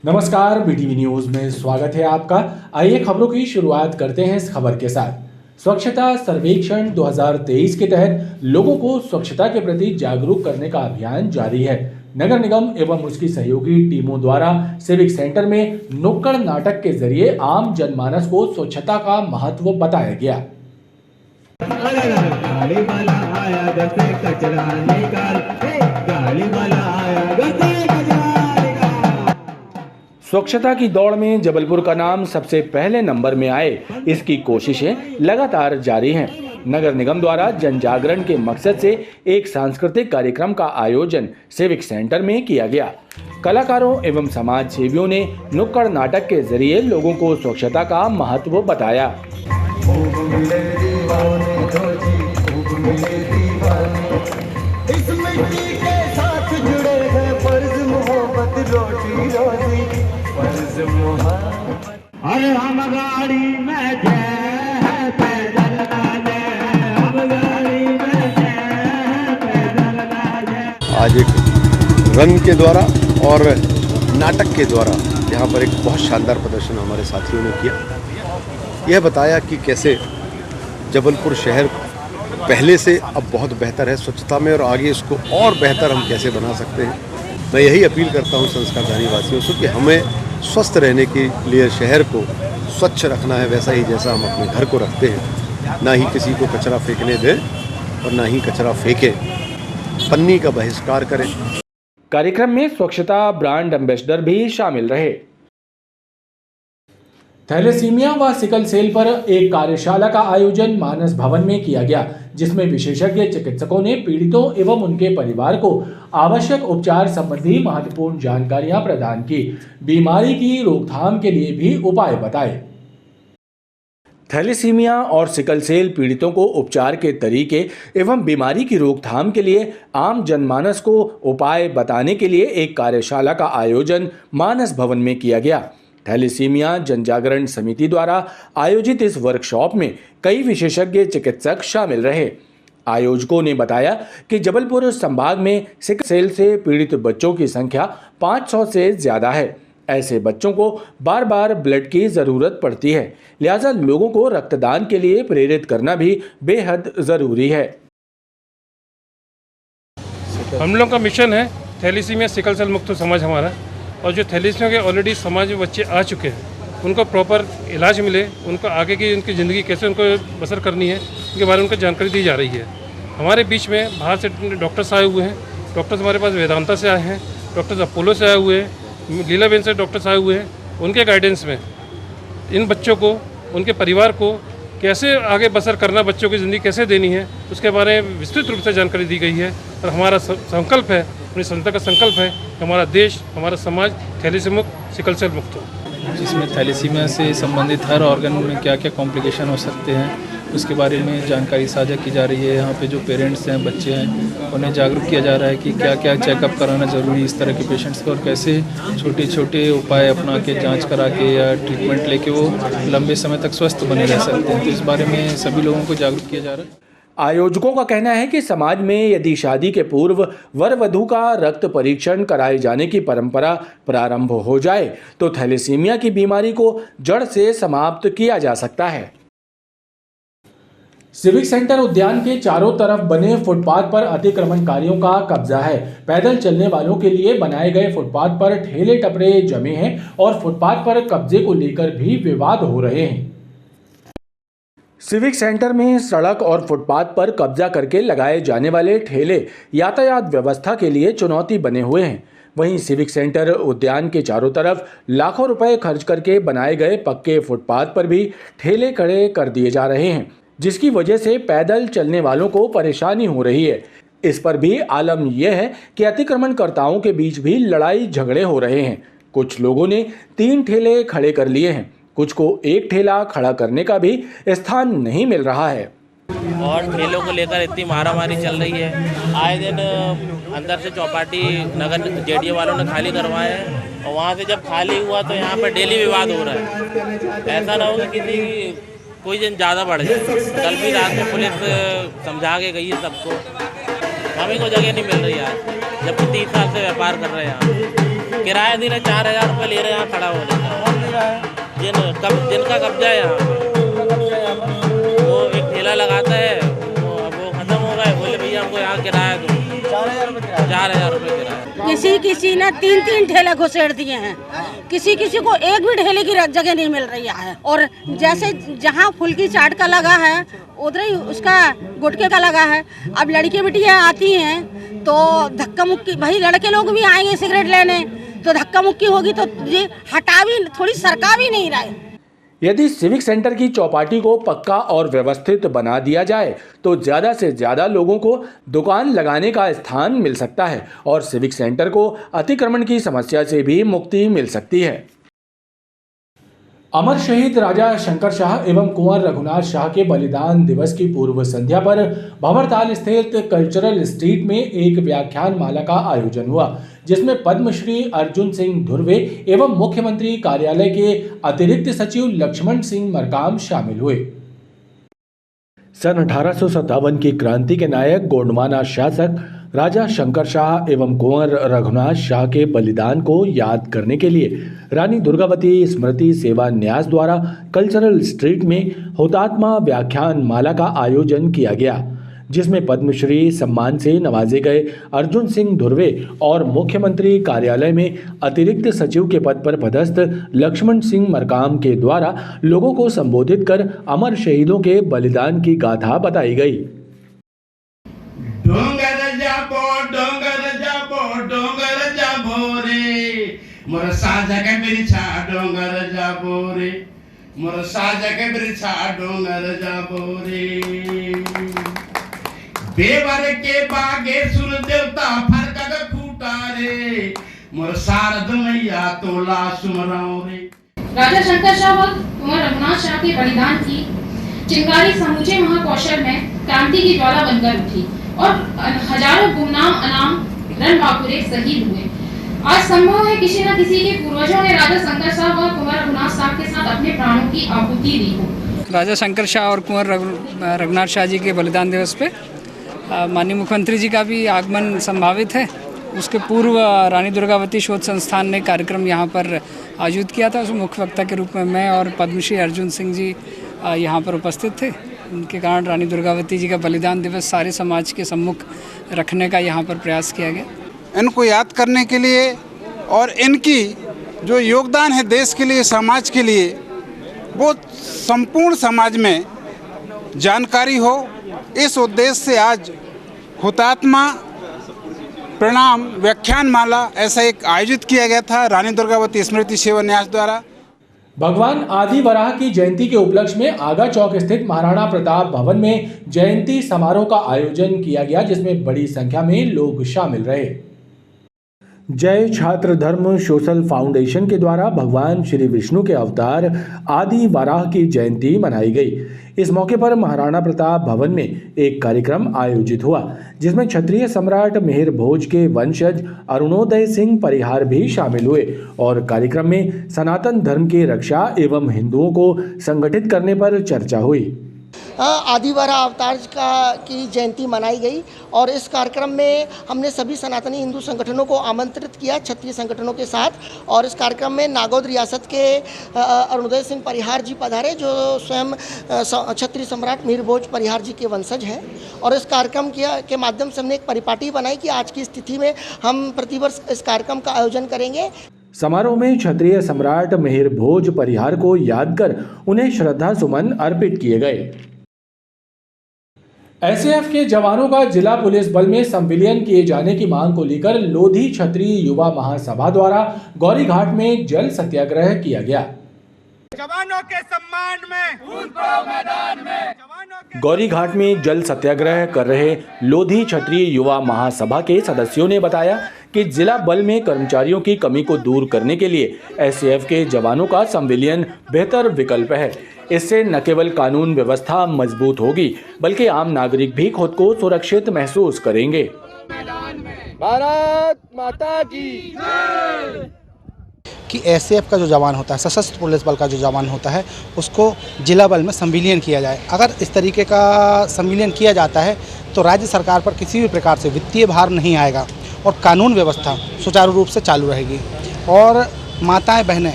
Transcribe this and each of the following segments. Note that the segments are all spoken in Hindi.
नमस्कार, बीटीवी न्यूज में स्वागत है आपका। आइए खबरों की शुरुआत करते हैं इस खबर के साथ। स्वच्छता सर्वेक्षण 2023 के तहत लोगों को स्वच्छता के प्रति जागरूक करने का अभियान जारी है। नगर निगम एवं उसकी सहयोगी टीमों द्वारा सिविक सेंटर में नुक्कड़ नाटक के जरिए आम जनमानस को स्वच्छता का महत्व बताया गया। गाड़ी वाला आया घर से कचरा निकाल, गाड़ी वाला आया घर से कचरा निकाल। स्वच्छता की दौड़ में जबलपुर का नाम सबसे पहले नंबर में आए, इसकी कोशिशें लगातार जारी हैं। नगर निगम द्वारा जन जागरण के मकसद से एक सांस्कृतिक कार्यक्रम का आयोजन सिविक सेंटर में किया गया। कलाकारों एवं समाज सेवियों ने नुक्कड़ नाटक के जरिए लोगों को स्वच्छता का महत्व बताया। इस मिट्टी के साथ जुड़े हैं फर्ज मोहब्बत, रोटी रोजी फर्ज मोहब्बत। अरे हम गाड़ी में जय पैदल ना जय, हम गाड़ी में जय पैदल ना जय। आज एक रंग के द्वारा और नाटक के द्वारा यहाँ पर एक बहुत शानदार प्रदर्शन हमारे साथियों ने किया। यह बताया कि कैसे जबलपुर शहर पहले से अब बहुत बेहतर है स्वच्छता में, और आगे इसको और बेहतर हम कैसे बना सकते हैं। मैं यही अपील करता हूँ संस्कारधारी वासियों से कि हमें स्वस्थ रहने के लिए शहर को स्वच्छ रखना है, वैसा ही जैसा हम अपने घर को रखते हैं। ना ही किसी को कचरा फेंकने दें और ना ही कचरा फेंकें, पन्नी का बहिष्कार करें। कार्यक्रम में स्वच्छता ब्रांड एम्बेसडर भी शामिल रहे। थैलेसीमिया व सिकल सेल पर एक कार्यशाला का आयोजन मानस भवन में किया गया, जिसमें विशेषज्ञ चिकित्सकों ने पीड़ितों एवं उनके परिवार को आवश्यक उपचार संबंधी महत्वपूर्ण जानकारियां प्रदान की। बीमारी की रोकथाम के लिए भी उपाय बताए। थैलेसीमिया और सिकल सेल पीड़ितों को उपचार के तरीके एवं बीमारी की रोकथाम के लिए आम जनमानस को उपाय बताने के लिए एक कार्यशाला का आयोजन मानस भवन में किया गया। थैलेसीमिया जनजागरण समिति द्वारा आयोजित इस वर्कशॉप में कई विशेषज्ञ चिकित्सक शामिल रहे। आयोजकों ने बताया कि जबलपुर संभाग में सिकल सेल से पीड़ित बच्चों की संख्या 500 से ज्यादा है। ऐसे बच्चों को बार बार ब्लड की जरूरत पड़ती है, लिहाजा लोगों को रक्तदान के लिए प्रेरित करना भी बेहद जरूरी है। हम लोग का मिशन है थैलेसीमिया सिकल सेल मुक्त समाज हमारा, और जो थैलेसीमिया के ऑलरेडी समाज में बच्चे आ चुके हैं उनको प्रॉपर इलाज मिले, उनको आगे की उनकी ज़िंदगी कैसे उनको बसर करनी है उनके बारे में उनको जानकारी दी जा रही है। हमारे बीच में बाहर से डॉक्टर्स आए हुए हैं। डॉक्टर्स हमारे पास वेदांता से आए हैं, डॉक्टर्स अपोलो से आए हुए हैं, लीलाबेन से डॉक्टर्स आए हुए हैं। उनके गाइडेंस में इन बच्चों को, उनके परिवार को कैसे आगे बसर करना, बच्चों की ज़िंदगी कैसे देनी है, उसके बारे में विस्तृत रूप से जानकारी दी गई है। और हमारा संकल्प है, अपनी संस्था का संकल्प है कि हमारा देश, हमारा समाज थैलेसीमिया मुक्त, सिकल सेल मुक्त हो। जिसमें थैलेसीमिया से संबंधित हर ऑर्गन में क्या क्या कॉम्प्लिकेशन हो सकते हैं उसके बारे में जानकारी साझा की जा रही है। यहाँ पे जो पेरेंट्स हैं, बच्चे हैं, उन्हें जागरूक किया जा रहा है कि क्या क्या चेकअप कराना ज़रूरी है इस तरह के पेशेंट्स को, और कैसे छोटे छोटे उपाय अपना के जांच करा के या ट्रीटमेंट लेके वो लंबे समय तक स्वस्थ बने रह सकते हैं। तो इस बारे में सभी लोगों को जागरूक किया जा रहा है। आयोजकों का कहना है कि समाज में यदि शादी के पूर्व वर वधू का रक्त परीक्षण कराए जाने की परंपरा प्रारंभ हो जाए तो थैलेसीमिया की बीमारी को जड़ से समाप्त किया जा सकता है। सिविक सेंटर उद्यान के चारों तरफ बने फुटपाथ पर अतिक्रमणकारियों का कब्जा है। पैदल चलने वालों के लिए बनाए गए फुटपाथ पर ठेले टपरे जमे हैं और फुटपाथ पर कब्जे को लेकर भी विवाद हो रहे हैं। सिविक सेंटर में सड़क और फुटपाथ पर कब्जा करके लगाए जाने वाले ठेले यातायात व्यवस्था के लिए चुनौती बने हुए हैं। वहीं सिविक सेंटर उद्यान के चारों तरफ लाखों रुपए खर्च करके बनाए गए पक्के फुटपाथ पर भी ठेले खड़े कर दिए जा रहे हैं, जिसकी वजह से पैदल चलने वालों को परेशानी हो रही है। इस पर भी आलम यह है कि अतिक्रमणकर्ताओं के बीच भी लड़ाई झगड़े हो रहे हैं। कुछ लोगों ने 3 ठेले खड़े कर लिए हैं, कुछ को एक ठेला खड़ा करने का भी स्थान नहीं मिल रहा है। और ठेलों को लेकर इतनी मारामारी चल रही है। आए दिन अंदर से चौपाटी नगर जेडीए वालों ने खाली करवाए हैं, और वहाँ से जब खाली हुआ तो यहाँ पर डेली विवाद हो रहा है। ऐसा ना हो कि किसी कोई दिन ज़्यादा बढ़ जाए। कल भी रात में पुलिस समझा के गई है सबको, हमें को जगह नहीं मिल रही यार, जबकि 30 साल से व्यापार कर रहे हैं यहाँ। किराया दिन 4,000 रुपये ले रहे हैं यहाँ खड़ा होने का। जिनका कब्जा है यहाँ पे, वो एक ठेला लगाता है, वो खत्म हो गए, बोले भैया हमको यहाँ किराया दो, 4,000 रुपये किराया। किसी ने 3 ठेले घुसेड़ दिए हैं, किसी को एक भी ठेले की जगह नहीं मिल रही है। और जैसे जहाँ फुल्की चाट का लगा है उधर ही उसका गुटखे का लगा है। अब लड़की बिटियाँ आती हैं तो धक्का मुक्की, भाई लड़के लोग भी आएंगे सिगरेट लेने, तो धक्का मुक्की होगी तो ये हटा भी थोड़ी सरका भी नहीं रहा है। यदि सिविक सेंटर की चौपाटी को पक्का और व्यवस्थित बना दिया जाए तो ज़्यादा से ज़्यादा लोगों को दुकान लगाने का स्थान मिल सकता है और सिविक सेंटर को अतिक्रमण की समस्या से भी मुक्ति मिल सकती है। अमर शहीद राजा शंकर शाह एवं कुंवर रघुनाथ शाह के बलिदान दिवस की पूर्व संध्या पर भंवरताल स्थित कल्चरल स्ट्रीट में एक व्याख्यान माला का आयोजन हुआ, जिसमें पद्मश्री अर्जुन सिंह धुर्वे एवं मुख्यमंत्री कार्यालय के अतिरिक्त सचिव लक्ष्मण सिंह मरकाम शामिल हुए। सन 1857 की क्रांति के नायक गोंडवाना शासक राजा शंकर शाह एवं कुंवर रघुनाथ शाह के बलिदान को याद करने के लिए रानी दुर्गावती स्मृति सेवा न्यास द्वारा कल्चरल स्ट्रीट में हुतात्मा व्याख्यान माला का आयोजन किया गया, जिसमें पद्मश्री सम्मान से नवाजे गए अर्जुन सिंह धुर्वे और मुख्यमंत्री कार्यालय में अतिरिक्त सचिव के पद पर पदस्थ लक्ष्मण सिंह मरकाम के द्वारा लोगों को संबोधित कर अमर शहीदों के बलिदान की गाथा बताई गई। डोंगर जाबो रे मोर साजक बिरछा डोंगर जाबो रे मोर साजक बिरछा डोंगर जाबो रे बेवर के बागे सूर्य देवता फरकग फूटा रे मोर शारद मैया तोला सुमराओ रे। राजा शंकर शाह व कुंवर रघुनाथ शाह के बलिदान की चिंगारी समूचे महाकौशल में क्रांति की ज्वाला बनकर उठी और हजारों गुमनाम अनाम रणबांकुरे शहीद हुए। आज संभव है किसी न किसी के पूर्वजों ने राजा शंकर शाह व कुंवर रघुनाथ शाह के साथ अपने प्राणों की आहुति दी हो। राजा शंकर शाह और कुंवर रघुनाथ शाह जी के बलिदान दिवस पे माननीय मुख्यमंत्री जी का भी आगमन संभावित है। उसके पूर्व रानी दुर्गावती शोध संस्थान ने कार्यक्रम यहाँ पर आयोजित किया था। उसमें मुख्य वक्ता के रूप में मैं और पद्मश्री अर्जुन सिंह जी यहाँ पर उपस्थित थे। उनके कारण रानी दुर्गावती जी का बलिदान दिवस सारे समाज के सम्मुख रखने का यहाँ पर प्रयास किया गया। इनको याद करने के लिए और इनकी जो योगदान है देश के लिए, समाज के लिए, वो संपूर्ण समाज में जानकारी हो, इस उद्देश्य से आज हुतात्मा प्रणाम व्याख्यान माला ऐसा एक आयोजित किया गया था रानी दुर्गावती स्मृति सेवा न्यास द्वारा। भगवान आदि वराह की जयंती के उपलक्ष्य में आगा चौक स्थित महाराणा प्रताप भवन में जयंती समारोह का आयोजन किया गया, जिसमें बड़ी संख्या में लोग शामिल रहे। जय छात्र धर्म सोशल फाउंडेशन के द्वारा भगवान श्री विष्णु के अवतार आदि वराह की जयंती मनाई गई। इस मौके पर महाराणा प्रताप भवन में एक कार्यक्रम आयोजित हुआ, जिसमें क्षत्रिय सम्राट मिहिर भोज के वंशज अरुणोदय सिंह परिहार भी शामिल हुए और कार्यक्रम में सनातन धर्म की रक्षा एवं हिंदुओं को संगठित करने पर चर्चा हुई। आदि वराह अवतार की जयंती मनाई गई और इस कार्यक्रम में हमने सभी सनातनी हिंदू संगठनों को आमंत्रित किया, क्षत्रिय संगठनों के साथ। और इस कार्यक्रम में नागौद रियासत के अरुणोदय सिंह परिहार जी पधारे, जो स्वयं क्षत्रिय सम्राट मिहिर भोज परिहार जी के वंशज हैं। और इस कार्यक्रम के माध्यम से हमने एक परिपाटी बनाई कि आज की स्थिति में हम प्रतिवर्ष इस कार्यक्रम का आयोजन करेंगे। समारोह में क्षत्रिय सम्राट मिहिर भोज परिहार को याद कर उन्हें श्रद्धा सुमन अर्पित किए गए। एसएएफ के जवानों का जिला पुलिस बल में संविलियन किए जाने की मांग को लेकर लोधी क्षत्रिय युवा महासभा द्वारा गौरी घाट में जल सत्याग्रह किया गया। जवानों के सम्मान में खून को मैदान में गौरी घाट में जल सत्याग्रह कर रहे लोधी क्षत्रिय युवा महासभा के सदस्यों ने बताया कि जिला बल में कर्मचारियों की कमी को दूर करने के लिए एसएएफ के जवानों का संविलियन बेहतर विकल्प है। इससे न केवल कानून व्यवस्था मजबूत होगी, बल्कि आम नागरिक भी खुद को सुरक्षित महसूस करेंगे। भारत माता की जय। कि एसएएफ का जो जवान होता है, सशस्त्र पुलिस बल का जो जवान होता है, उसको जिला बल में संविलियन किया जाए। अगर इस तरीके का संविलियन किया जाता है तो राज्य सरकार पर किसी भी प्रकार से वित्तीय भार नहीं आएगा और कानून व्यवस्था सुचारू रूप से चालू रहेगी। और माताएं बहनें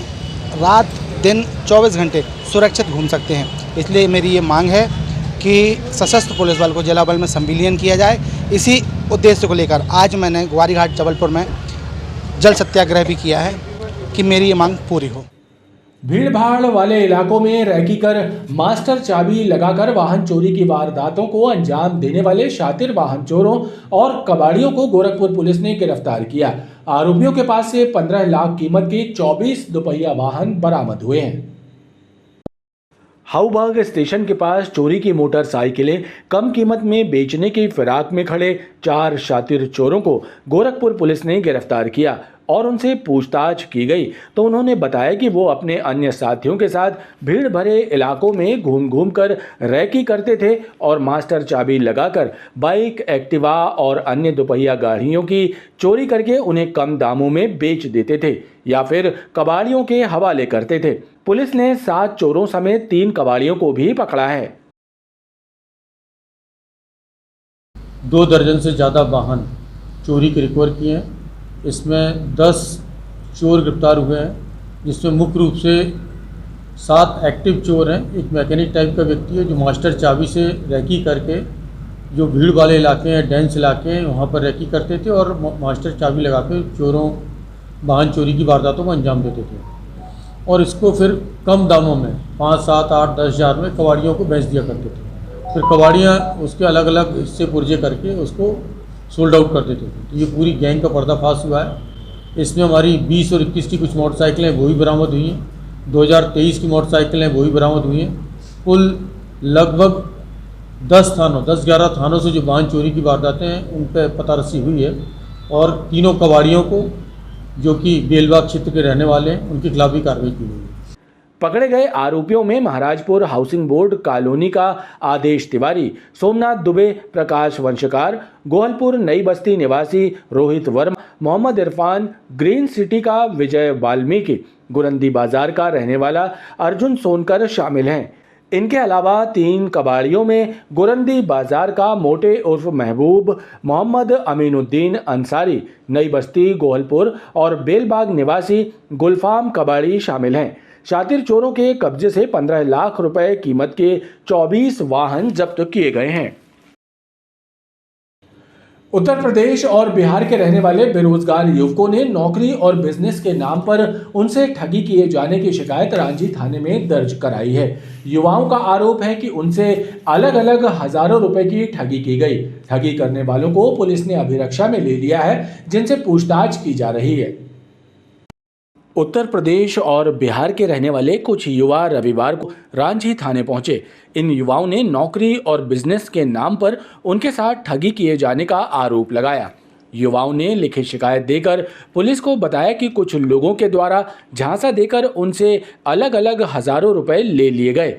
रात दिन 24 घंटे सुरक्षित घूम सकते हैं। इसलिए मेरी ये मांग है कि सशस्त्र पुलिस बल को जिला बल में संविलियन किया जाए। इसी उद्देश्य को लेकर आज मैंने ग्वारीघाट जबलपुर में जल सत्याग्रह भी किया है कि मेरी ये मांग पूरी हो। भीड़ भाड़ वाले इलाकों में रैकी कर मास्टर चाबी लगाकर वाहन चोरी की वारदातों को अंजाम देने वाले शातिर वाहन चोरों और कबाड़ियों को गोरखपुर पुलिस ने गिरफ्तार किया। आरोपियों के पास से 15 लाख कीमत के 24 दोपहिया वाहन बरामद हुए हैं। हाऊबाग स्टेशन के पास चोरी की मोटरसाइकिलें कम कीमत में बेचने की फिराक में खड़े 4 शातिर चोरों को गोरखपुर पुलिस ने गिरफ्तार किया और उनसे पूछताछ की गई तो उन्होंने बताया कि वो अपने अन्य साथियों के साथ भीड़ भरे इलाकों में घूम घूम कर रैकी करते थे और मास्टर चाबी लगाकर बाइक, एक्टिवा और अन्य दोपहिया गाड़ियों की चोरी करके उन्हें कम दामों में बेच देते थे या फिर कबाड़ियों के हवाले करते थे। पुलिस ने 7 चोरों समेत 3 कबाड़ियों को भी पकड़ा है। 2 दर्जन से ज़्यादा वाहन चोरी के रिकवर किए हैं। इसमें 10 चोर गिरफ्तार हुए हैं, जिसमें मुख्य रूप से 7 एक्टिव चोर हैं। एक मैकेनिक टाइप का व्यक्ति है जो मास्टर चाबी से रैकी करके जो भीड़ वाले इलाके हैं, डेंस इलाके हैं, वहाँ पर रैकी करते थे और मास्टर चाबी लगा के चोरों वाहन चोरी की वारदातों को अंजाम देते थे और इसको फिर कम दामों में 5, 7, 8, 10 हज़ार में कबाड़ियों को बेच दिया करते थे। फिर कबाड़ियाँ उसके अलग अलग हिस्से पुर्जे करके उसको सोल्ड आउट कर देते थे। तो ये पूरी गैंग का पर्दाफाश हुआ है। इसमें हमारी 20 और 21 की कुछ मोटरसाइकिलें वो ही बरामद हुई हैं। 2023 की मोटरसाइकिलें वो ही बरामद हुई हैं। कुल लगभग 10-11 थानों से जो वाहन चोरी की वारदातें हैं उन पर पता रसी हुई है और तीनों कबाड़ियों को जो कि बेलबाग क्षेत्र के रहने वाले हैं उनके खिलाफ भी कार्रवाई की गई है। पकड़े गए आरोपियों में महाराजपुर हाउसिंग बोर्ड कॉलोनी का आदेश तिवारी, सोमनाथ दुबे, प्रकाश वंशकार, गोहलपुर नई बस्ती निवासी रोहित वर्मा, मोहम्मद इरफान, ग्रीन सिटी का विजय वाल्मीकि, गुरंदी बाजार का रहने वाला अर्जुन सोनकर शामिल हैं। इनके अलावा 3 कबाड़ियों में गुरंदी बाजार का मोटे उर्फ महबूब, मोहम्मद अमीनुद्दीन अंसारी, नई बस्ती गोहलपुर और बेलबाग निवासी गुलफाम कबाड़ी शामिल हैं। शातिर चोरों के कब्जे से 15 लाख रुपए कीमत के 24 वाहन जब्त किए गए हैं। उत्तर प्रदेश और बिहार के रहने वाले बेरोजगार युवकों ने नौकरी और बिजनेस के नाम पर उनसे ठगी किए जाने की शिकायत रांची थाने में दर्ज कराई है। युवाओं का आरोप है कि उनसे अलग अलग हजारों रुपए की ठगी की गई। ठगी करने वालों को पुलिस ने अभिरक्षा में ले लिया है, जिनसे पूछताछ की जा रही है। उत्तर प्रदेश और बिहार के रहने वाले कुछ युवा रविवार को रांची थाने पहुंचे। इन युवाओं ने नौकरी और बिजनेस के नाम पर उनके साथ ठगी किए जाने का आरोप लगाया। युवाओं ने लिखित शिकायत देकर पुलिस को बताया कि कुछ लोगों के द्वारा झांसा देकर उनसे अलग अलग हजारों रुपए ले लिए गए।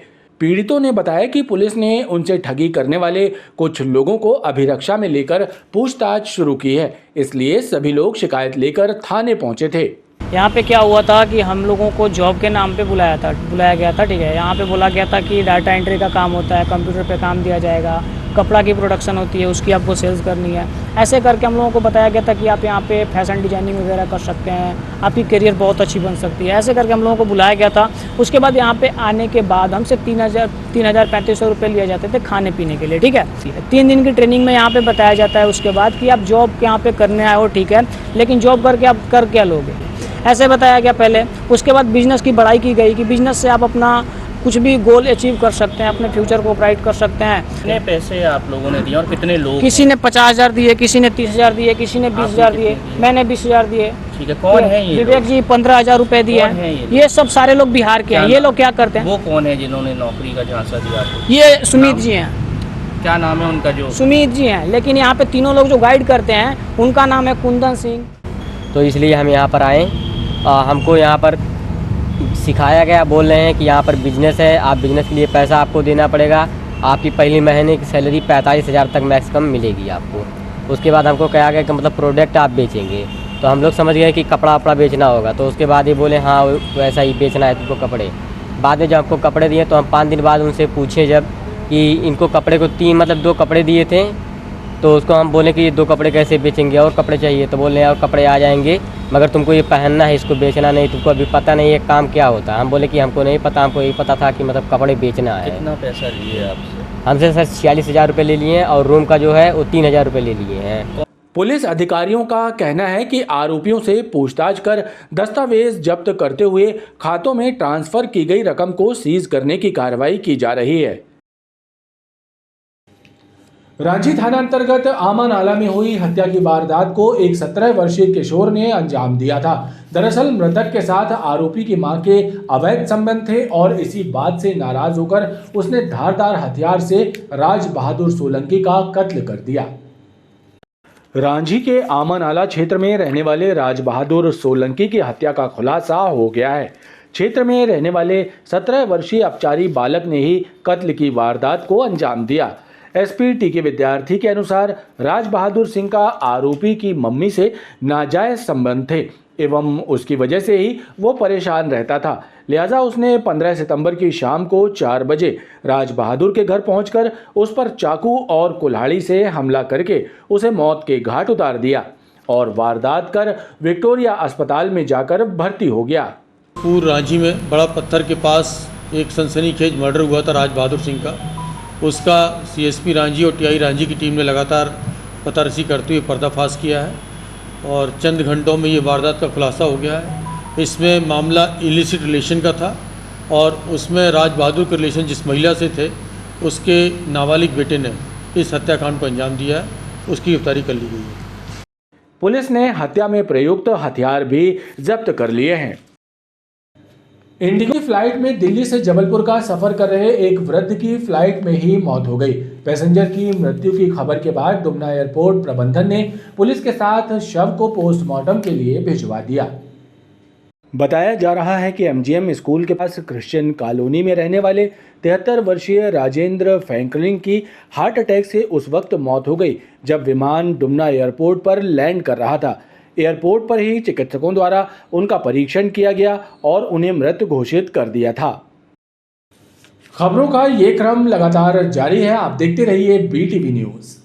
पीड़ितों ने बताया कि पुलिस ने उनसे ठगी करने वाले कुछ लोगों को अभिरक्षा में लेकर पूछताछ शुरू की है, इसलिए सभी लोग शिकायत लेकर थाने पहुंचे थे। यहाँ पे क्या हुआ था कि हम लोगों को जॉब के नाम पे बुलाया गया था, ठीक है। यहाँ पे बोला गया था कि डाटा एंट्री का काम होता है, कंप्यूटर पे काम दिया जाएगा, कपड़ा की प्रोडक्शन होती है, उसकी आपको सेल्स करनी है। ऐसे करके हम लोगों को बताया गया था कि आप यहाँ पे फैशन डिजाइनिंग वगैरह कर सकते हैं, आपकी करियर बहुत अच्छी बन सकती है। ऐसे करके हम लोगों को बुलाया गया था। उसके बाद यहाँ पे आने के बाद हमसे 3,3500 रुपये लिए जाते थे खाने पीने के लिए, ठीक है। 3 दिन की ट्रेनिंग में यहाँ पे बताया जाता है उसके बाद कि आप जॉब यहाँ पे करने आए हो, ठीक है, लेकिन जॉब करके आप कर क्या लोगे, ऐसे बताया गया पहले। उसके बाद बिजनेस की बढ़ाई की गई कि बिजनेस से आप अपना कुछ भी गोल अचीव कर सकते हैं, अपने फ्यूचर को ब्राइट कर सकते हैं। कितने पैसे आप लोगों ने दिए और कितने लोग? किसी ने 50,000 दिए, किसी ने 30,000 दिए, किसी ने 20,000 दिए, मैंने 20,000 दिए। ठीक है, कौन है ये? विवेक जी 15,000 रुपए दिए हैं। ये सब सारे लोग बिहार के हैं। ये लोग क्या करते हैं? वो कौन है जिन्होंने नौकरी का झांसा दिया आपको? ये सुमित जी हैं। क्या नाम है उनका? जो सुमित जी हैं, लेकिन यहाँ पे तीनों लोग जो गाइड करते हैं उनका नाम है कुंदन सिंह। तो इसलिए हम यहाँ पर आए। हमको यहाँ पर सिखाया गया, बोल रहे हैं कि यहाँ पर बिजनेस है, आप बिजनेस के लिए पैसा आपको देना पड़ेगा, आपकी पहली महीने की सैलरी 45,000 तक मैक्सिमम मिलेगी आपको। उसके बाद हमको कहा गया कि मतलब प्रोडक्ट आप बेचेंगे, तो हम लोग समझ गए कि कपड़ा वपड़ा बेचना होगा। तो उसके बाद ये बोले हाँ तो ऐसा ही बेचना है तुमको कपड़े। बाद में जब हमको कपड़े दिए तो हम 5 दिन बाद उनसे पूछे जब कि इनको कपड़े को 2 कपड़े दिए थे तो उसको हम बोले कि ये 2 कपड़े कैसे बेचेंगे, और कपड़े चाहिए, तो बोले और कपड़े आ जाएंगे मगर तुमको ये पहनना है, इसको बेचना नहीं, तुमको अभी पता नहीं ये काम क्या होता है। हम बोले कि हमको नहीं पता, हमको यही पता था कि मतलब कपड़े बेचना है। कितना पैसा लिए आपसे? हमसे सर 46,000 रुपये ले लिए हैं और रूम का जो है वो 3,000 रुपये ले लिए हैं। पुलिस अधिकारियों का कहना है कि आरोपियों से पूछताछ कर दस्तावेज जब्त करते हुए खातों में ट्रांसफर की गई रकम को सीज करने की कार्रवाई की जा रही है। रांची थाना अंतर्गत आमा नाला में हुई हत्या की वारदात को एक 17 वर्षीय किशोर ने अंजाम दिया था। दरअसल मृतक के साथ आरोपी की मां के अवैध संबंध थे और इसी बात से नाराज होकर उसने धारदार हथियार से राज बहादुर सोलंकी का कत्ल कर दिया। रांची के आमा नाला क्षेत्र में रहने वाले राज बहादुर सोलंकी की हत्या का खुलासा हो गया है। क्षेत्र में रहने वाले 17 वर्षीय अपचारी बालक ने ही कत्ल की वारदात को अंजाम दिया। एसपी के विद्यार्थी के अनुसार राज बहादुर सिंह का आरोपी की मम्मी से नाजायज संबंध थे एवं उसकी वजह से ही वो परेशान रहता था। लिहाजा उसने 15 सितंबर की शाम को 4 बजे राज बहादुर के घर पहुंचकर उस पर चाकू और कुल्हाड़ी से हमला करके उसे मौत के घाट उतार दिया और वारदात कर विक्टोरिया अस्पताल में जाकर भर्ती हो गया। पूर्व रांची में बड़ा पत्थर के पास एक सनसनीखेज मर्डर हुआ था राज बहादुर सिंह का। उसका सीएसपी रांची और टीआई रांची की टीम ने लगातार पतारसी करते हुए पर्दाफाश किया है और चंद घंटों में ये वारदात का खुलासा हो गया है। इसमें मामला इलिसिट रिलेशन का था और उसमें राज बहादुर के रिलेशन जिस महिला से थे उसके नाबालिग बेटे ने इस हत्याकांड को अंजाम दिया है। उसकी गिरफ्तारी कर ली गई है। पुलिस ने हत्या में प्रयुक्त हथियार भी जब्त कर लिए हैं। इंडिगो की फ्लाइट में दिल्ली से जबलपुर का सफर कर रहे एक वृद्ध की फ्लाइट में ही मौत हो गई। पैसेंजर की मृत्यु की खबर के बाद डुमना एयरपोर्ट प्रबंधन ने पुलिस के साथ शव को पोस्टमार्टम के लिए भिजवा दिया। बताया जा रहा है कि एमजीएम स्कूल के पास क्रिश्चियन कॉलोनी में रहने वाले 73 वर्षीय राजेंद्र फ्रैंकलिन की हार्ट अटैक से उस वक्त मौत हो गई जब विमान डुमना एयरपोर्ट पर लैंड कर रहा था। एयरपोर्ट पर ही चिकित्सकों द्वारा उनका परीक्षण किया गया और उन्हें मृत घोषित कर दिया था। खबरों का ये क्रम लगातार जारी है। आप देखते रहिए BTV न्यूज़।